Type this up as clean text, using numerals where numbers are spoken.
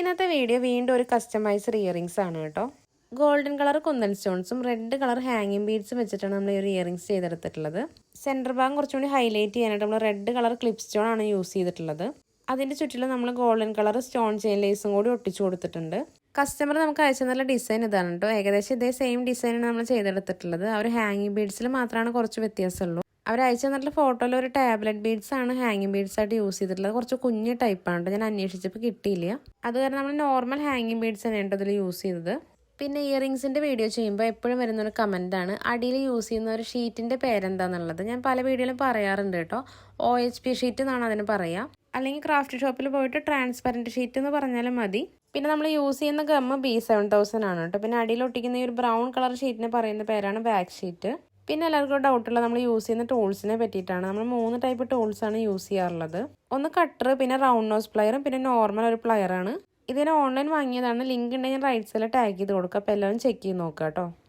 ഇന്നത്തെ വീഡിയോ വീണ്ടും ഒരു കസ്റ്റമൈസ്ഡ് ഇയറിങ്സ് ആണ് കേട്ടോ. ഗോൾഡൻ കളർ കുന്തൻ സ്റ്റോൺസും റെഡ് കളർ ഹാങ്ങിങ് ബീഡ്സും വെച്ചിട്ടാണ് നമ്മൾ ഈ ഒരു ഇയറിങ്സ് ചെയ്തെടുത്തിട്ടുള്ളത്. സെൻറ്റർ ഭാഗം കുറച്ചുകൂടി ഹൈലൈറ്റ് ചെയ്യാനായിട്ട് നമ്മൾ റെഡ് കളർ ക്ലിപ്പ് സ്റ്റോൺ ആണ് യൂസ് ചെയ്തിട്ടുള്ളത്. അതിൻ്റെ ചുറ്റിലും നമ്മൾ ഗോൾഡൻ കളർ സ്റ്റോൺ ചെയിൻ ലേസും കൂടി ഒട്ടിച്ചു കൊടുത്തിട്ടുണ്ട്. കസ്റ്റമർ നമുക്ക് അയച്ചു തന്ന ഡിസൈൻ ഇതാണ് കേട്ടോ. ഏകദേശം ഇതേ സെയിം ഡിസൈനാണ് നമ്മൾ ചെയ്തെടുത്തിട്ടുള്ളത്. അവർ ഹാങ്ങിങ് ബീഡ്സിൽ മാത്രമാണ് കുറച്ച് വ്യത്യാസമുള്ളൂ. അവർ അയച്ചു തന്നിട്ടുള്ള ഫോട്ടോയിൽ ഒരു ടാബ്ലറ്റ് ബീഡ്സ് ആണ് ഹാങ്ങിങ് ബീഡ്സ് ആയിട്ട് യൂസ് ചെയ്തിട്ടുള്ളത്. കുറച്ച് കുഞ്ഞ് ടൈപ്പാണ്. ഞാൻ അന്വേഷിച്ചപ്പോൾ കിട്ടിയില്ല. അത് കാരണം നമ്മൾ നോർമൽ ഹാങ്ങിങ് ബീഡ്സ് തന്നെയാണ് ഇതിൽ യൂസ് ചെയ്തത്. പിന്നെ ഇയറിങ്സിൻ്റെ വീഡിയോ ചെയ്യുമ്പോൾ എപ്പോഴും വരുന്നൊരു കമൻറ്റാണ് അടിയിൽ യൂസ് ചെയ്യുന്ന ഒരു ഷീറ്റിൻ്റെ പേരെന്താണെന്നുള്ളത്. ഞാൻ പല വീഡിയോയിലും പറയാറുണ്ട് കേട്ടോ. OHP ഷീറ്റ് എന്നാണ് അതിന് പറയുക. അല്ലെങ്കിൽ ക്രാഫ്റ്റ് ഷോപ്പിൽ പോയിട്ട് ട്രാൻസ്പെറൻറ്റ് ഷീറ്റ് എന്ന് പറഞ്ഞാലും മതി. പിന്നെ നമ്മൾ യൂസ് ചെയ്യുന്ന ഗമ്മ് B7000 ആണ് കേട്ടോ. പിന്നെ അടിയിൽ ഒട്ടിക്കുന്ന ഈ ഒരു ബ്രൗൺ കളർ ഷീറ്റിന് പറയുന്ന പേരാണ് ബാക്ക് ഷീറ്റ്. പിന്നെ എല്ലാവർക്കും ഡൗട്ടുള്ള നമ്മൾ യൂസ് ചെയ്യുന്ന ടൂൾസിനെ പറ്റിയിട്ടാണ്. നമ്മൾ 3 ടൈപ്പ് ടൂൾസാണ് യൂസ് ചെയ്യാറുള്ളത്. ഒന്ന് കട്ടർ, പിന്നെ റൗണ്ട് നോസ് പ്ലയറും, പിന്നെ നോർമൽ ഒരു പ്ലയറാണ്. ഇതിന് ഓൺലൈൻ വാങ്ങിയതാണ്. ലിങ്ക് ഉണ്ടെങ്കിൽ ഞാൻ റൈറ്റ് സൈഡിൽ ടാഗ് ചെയ്ത് കൊടുക്കുക. അപ്പോൾ എല്ലാവരും ചെക്ക് ചെയ്ത് നോക്കുക കേട്ടോ.